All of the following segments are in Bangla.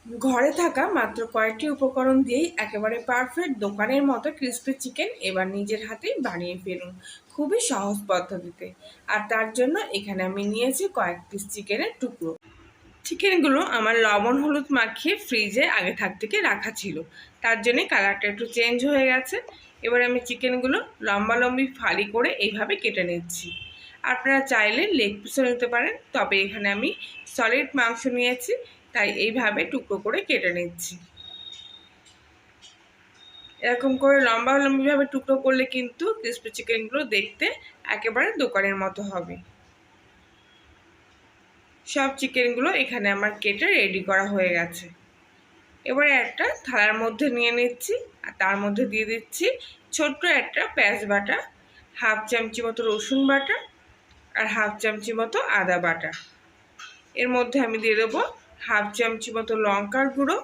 ঘরে থাকা মাত্র কয়েকটি উপকরণ দিয়েই একেবারে পারফেক্ট দোকানের মতো ক্রিস্পি চিকেন এবার নিজের হাতেই বানিয়ে ফেলুন, খুবই সহজ পদ্ধতিতে। আর তার জন্য এখানে আমি নিয়েছি কয়েক পিস চিকেনের টুকরো। চিকেনগুলো আমার লবণ হলুদ মাখিয়ে ফ্রিজে আগে থেকে রাখা ছিল, তার জন্যে কালারটা একটু চেঞ্জ হয়ে গেছে। এবার আমি চিকেনগুলো লম্বালম্বি ফালি করে এইভাবে কেটে নিচ্ছি। আপনারা চাইলে লেগ পিসও নিতে পারেন, তবে এখানে আমি সলিড মাংস নিয়েছি, তাই এইভাবে টুকরো করে কেটে নিচ্ছি। এরকম করে লম্বালম্বিভাবে টুকরো করলে কিন্তু ক্রিসপি চিকেনগুলো দেখতে একেবারে দোকানের মতো হবে। সব চিকেনগুলো এখানে আমার কেটে রেডি করা হয়ে গেছে। এবারে একটা থালার মধ্যে নিয়ে নিচ্ছি, আর তার মধ্যে দিয়ে দিচ্ছি ছোট্ট একটা পেঁয়াজ বাটা, হাফ চামচি মতো রসুন বাটা, আর হাফ চামচি মতো আদা বাটা। এর মধ্যে আমি দিয়ে দেবো হাফ চামচি মতো লঙ্কার গুঁড়ো,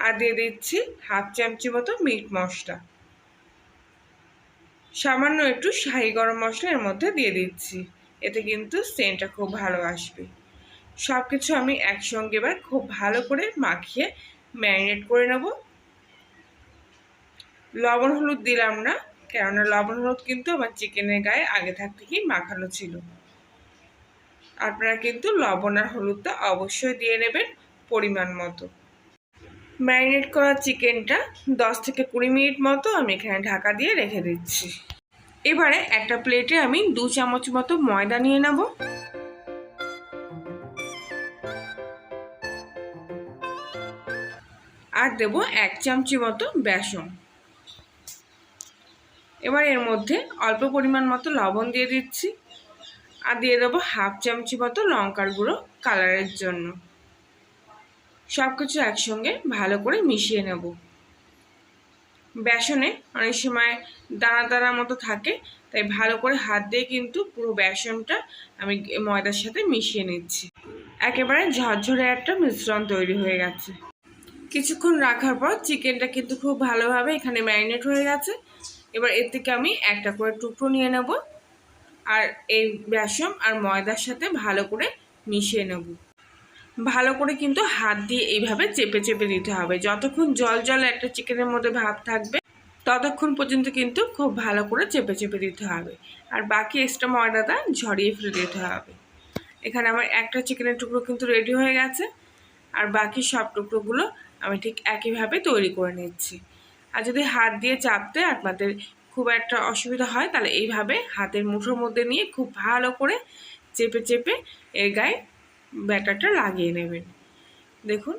আর দিয়ে দিচ্ছি হাফ চামচি মতো মিট মশলা। সামান্য একটু শাহি গরম মশলা এর মধ্যে দিয়ে দিচ্ছি, এতে কিন্তু সেন্টটা খুব ভালো আসবে। সব কিছু আমি একসঙ্গে এবার খুব ভালো করে মাখিয়ে ম্যারিনেট করে নেব। লবণ হলুদ দিলাম না, কেননা লবণ হলুদ কিন্তু আমার চিকেনের গায়ে আগে থেকেই মাখানো ছিল। আপনারা কিন্তু লবণ আর হলুদটা অবশ্যই দিয়ে নেবেন পরিমাণ মতো। ম্যারিনেট করা চিকেনটা 10 থেকে 20 মিনিট মতো আমি এখানে ঢাকা দিয়ে রেখে দিচ্ছি। এবারে একটা প্লেটে আমি 2 চামচ মতো ময়দা নিয়ে নেব, আর দেব 1 চামচি মতো বেসন। এবার এর মধ্যে অল্প পরিমাণ মতো লবণ দিয়ে দিচ্ছি, আর দিয়ে দেবো হাফ চামচি মতো লঙ্কার গুঁড়ো কালারের জন্য। সব কিছু একসঙ্গে ভালো করে মিশিয়ে নেব। বেসনে অনেক সময় দানা দানা মতো থাকে, তাই ভালো করে হাত দিয়ে কিন্তু পুরো বেসনটা আমি ময়দার সাথে মিশিয়ে নিচ্ছি। একেবারে ঝরঝরে একটা মিশ্রণ তৈরি হয়ে গেছে। কিছুক্ষণ রাখার পর চিকেনটা কিন্তু খুব ভালোভাবে এখানে ম্যারিনেট হয়ে গেছে। এবার এর থেকে আমি একটা করে টুকরো নিয়ে নেব, আর এই বেসন আর ময়দার সাথে ভালো করে মিশিয়ে নেব। ভালো করে কিন্তু হাত দিয়ে এইভাবে চেপে চেপে দিতে হবে। যতক্ষণ জল জল একটা চিকেনের মধ্যে ভাব থাকবে ততক্ষণ পর্যন্ত কিন্তু খুব ভালো করে চেপে চেপে দিতে হবে, আর বাকি এক্সট্রা ময়দাটা ঝরিয়ে ফেলে দিতে হবে। এখানে আমার একটা চিকেনের টুকরো কিন্তু রেডি হয়ে গেছে, আর বাকি সব টুকরোগুলো আমি ঠিক একইভাবে তৈরি করে নিচ্ছি। আর যদি হাত দিয়ে চাপতে আপনাদের খুব একটা অসুবিধা হয়, তাহলে এইভাবে হাতের মুঠোর মধ্যে নিয়ে খুব ভালো করে চেপে চেপে এর গায়ে ব্যাটারটা লাগিয়ে নেবেন। দেখুন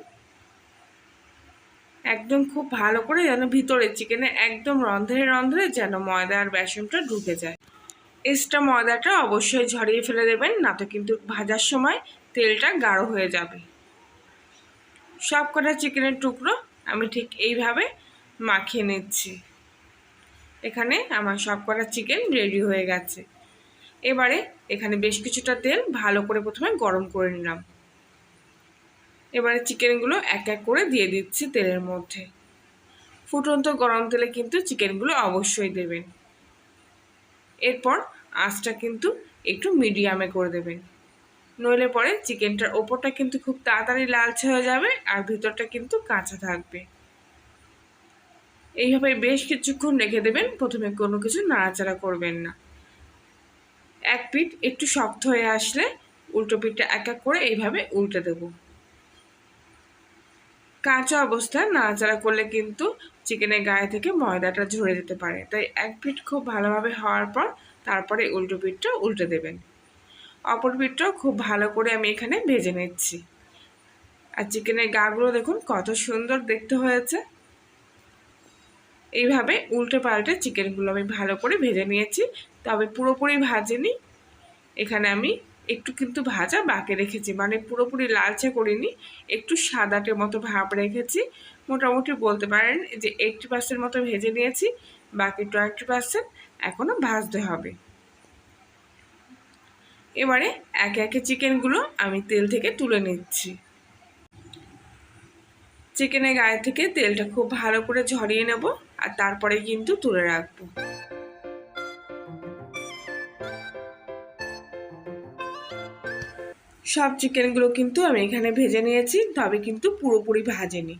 একদম খুব ভালো করে যেন ভিতরে চিকেনে একদম রন্ধ্রে রন্ধ্রে যেন ময়দা আর বেসনটা ঢুকে যায়। এক্সট্রা ময়দাটা অবশ্যই ঝরিয়ে ফেলে দেবেন, না তো কিন্তু ভাজার সময় তেলটা গাঢ় হয়ে যাবে। সব কটা চিকেনের টুকরো আমি ঠিক এইভাবে মাখিয়ে নিচ্ছি। এখানে আমার সব কটা চিকেন রেডি হয়ে গেছে। এবারে এখানে বেশ কিছুটা তেল ভালো করে প্রথমে গরম করে নিলাম। এবারে চিকেনগুলো এক এক করে দিয়ে দিচ্ছি তেলের মধ্যে। ফুটন্ত গরম তেলে কিন্তু চিকেনগুলো অবশ্যই দেবেন। এরপর আঁচটা কিন্তু একটু মিডিয়ামে করে দেবেন, নইলে পরে চিকেনটার ওপরটা কিন্তু খুব তাড়াতাড়ি লালচে হয়ে যাবে, আর ভিতরটা কিন্তু কাঁচা থাকবে। এইভাবে বেশ কিছুক্ষণ রেখে দেবেন, প্রথমে কোনো কিছু নাড়াচাড়া করবেন না। এক পিঠ একটু শক্ত হয়ে আসলে উল্টো পিঠটা এক এক করে এইভাবে উল্টে দেব। কাঁচা অবস্থায় নাড়াচাড়া করলে কিন্তু চিকেনের গায়ে থেকে ময়দাটা ঝরে যেতে পারে, তাই এক পিঠ খুব ভালোভাবে হওয়ার পর তারপরে উল্টো পিঠটা উল্টে দেবেন। অপর পিঠটাও খুব ভালো করে আমি এখানে ভেজে নিচ্ছি। আর চিকেনের গাগুলো দেখুন কত সুন্দর দেখতে হয়েছে। এইভাবে উল্টে পাল্টে চিকেনগুলো আমি ভালো করে ভেজে নিয়েছি, তবে পুরোপুরি ভাজিনি। এখানে আমি একটু কিন্তু ভাজা বাকি রেখেছি, মানে পুরোপুরি লালচে করিনি, একটু সাদাটে মতো ভাব রেখেছি। মোটামুটি বলতে পারেন যে 80% মতো ভেজে নিয়েছি, বাকি 20% এখনও ভাজতে হবে। এবারে একে একে চিকেনগুলো আমি তেল থেকে তুলে নিচ্ছি। চিকেনের গায়ে থেকে তেলটা খুব ভালো করে ঝরিয়ে নেব, আর তারপরে কিন্তু তুলে রাখবো। সব চিকেনগুলো কিন্তু আমি এখানে ভেজে নিয়েছি, তবে কিন্তু পুরোপুরি ভাজেনি।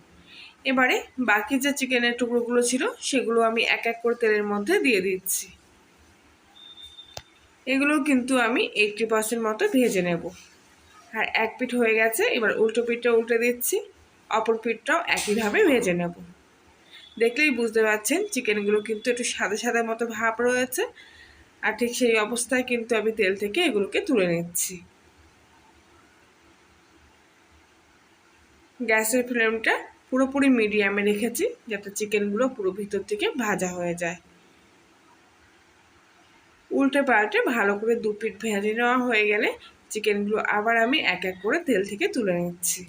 এবারে বাকি যে চিকেনের টুকরোগুলো ছিল সেগুলো আমি এক এক করে তেলের মধ্যে দিয়ে দিচ্ছি। এগুলো কিন্তু আমি 80% মতো ভেজে নেব। আর এক পিঠ হয়ে গেছে, এবার উল্টো পিঠটা উল্টে দিচ্ছি, অপর পিঠটাও একইভাবে ভেজে নেব। দেখলেই বুঝতে পারছেন চিকেনগুলো কিন্তু একটু সাদা সাদা মতো ভাব রয়েছে। আর ঠিক সেই অবস্থায় কিন্তু আমি তেল থেকে এগুলোকে তুলে নিচ্ছি। গ্যাসের ফ্লেমটা পুরোপুরি মিডিয়ামে রেখেছি, যাতে চিকেনগুলো পুরো ভিতর থেকে ভাজা হয়ে যায়। উল্টে পাল্টে ভালো করে দু পিঠ ভেজে নেওয়া হয়ে গেলে চিকেনগুলো আবার আমি এক এক করে তেল থেকে তুলে নিচ্ছি।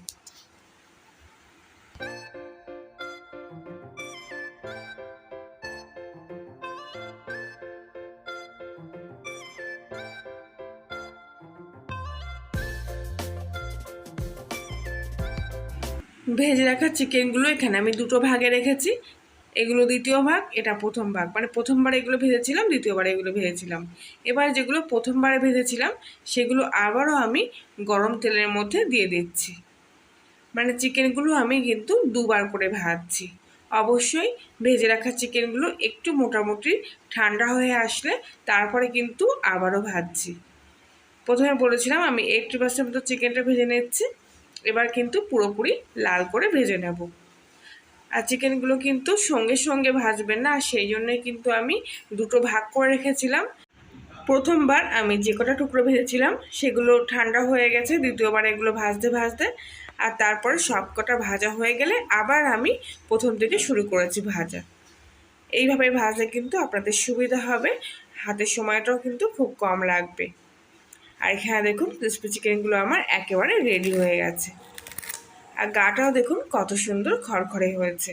ভেজে রাখা চিকেনগুলো এখানে আমি দুটো ভাগে রেখেছি। এগুলো দ্বিতীয় ভাগ, এটা প্রথম ভাগ, মানে প্রথমবার এগুলো ভেজেছিলাম, দ্বিতীয়বার এগুলো ভেজেছিলাম। এবার যেগুলো প্রথমবারে ভেজেছিলাম সেগুলো আবারও আমি গরম তেলের মধ্যে দিয়ে দিচ্ছি। মানে চিকেনগুলো আমি কিন্তু দুবার করে ভাজছি। অবশ্যই ভেজে রাখা চিকেনগুলো একটু মোটামুটি ঠান্ডা হয়ে আসলে তারপরে কিন্তু আবারও ভাজছি। প্রথমে বলেছিলাম আমি 80% মতো চিকেনটা ভেজে নিচ্ছি, এবার কিন্তু পুরোপুরি লাল করে ভেজে নেব। আর চিকেনগুলো কিন্তু সঙ্গে সঙ্গে ভাজবেন না, সেই জন্যই কিন্তু আমি দুটো ভাগ করে রেখেছিলাম। প্রথমবার আমি যে কটা টুকরো ভেজেছিলাম সেগুলো ঠান্ডা হয়ে গেছে দ্বিতীয়বার এগুলো ভাজতে ভাজতে, আর তারপরে সব কটা ভাজা হয়ে গেলে আবার আমি প্রথম থেকে শুরু করেছি ভাজা। এইভাবে ভাজলে কিন্তু আপনাদের সুবিধা হবে, হাতের সময়টাও কিন্তু খুব কম লাগবে। আর এখানে দেখুন ক্রিসপি চিকেনগুলো আমার একেবারে রেডি হয়ে গেছে। আর গাটাও দেখুন কত সুন্দর খড়খড়ে হয়েছে।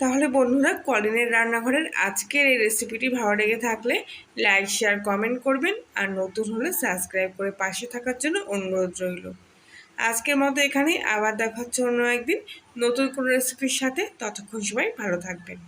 তাহলে বন্ধুরা, কলিনের রান্নাঘরের আজকের এই রেসিপিটি ভালো লেগে থাকলে লাইক শেয়ার কমেন্ট করবেন, আর নতুন হলে সাবস্ক্রাইব করে পাশে থাকার জন্য অনুরোধ রইল। আজকের মতো এখানেই, আবার দেখা হচ্ছে অন্য একদিন নতুন কোনো রেসিপির সাথে। ততক্ষণ সবাই ভালো থাকবেন।